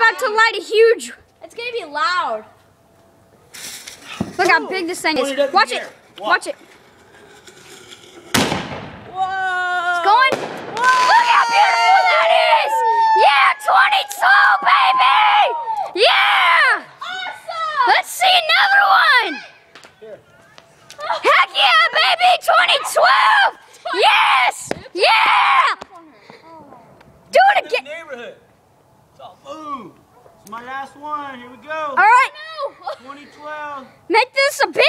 about to light a huge. It's gonna be loud. Look how big this thing is. Watch it. Watch it. Whoa! It's going. Whoa. Look how beautiful that is! Yeah, 22, baby! Yeah! Awesome! Let's see another one! Here. Heck yeah, baby! 2012! Yes! Yeah! Do it again! Neighborhood. So, boom. It's my last one. Here we go. All right. 2012. Make this a big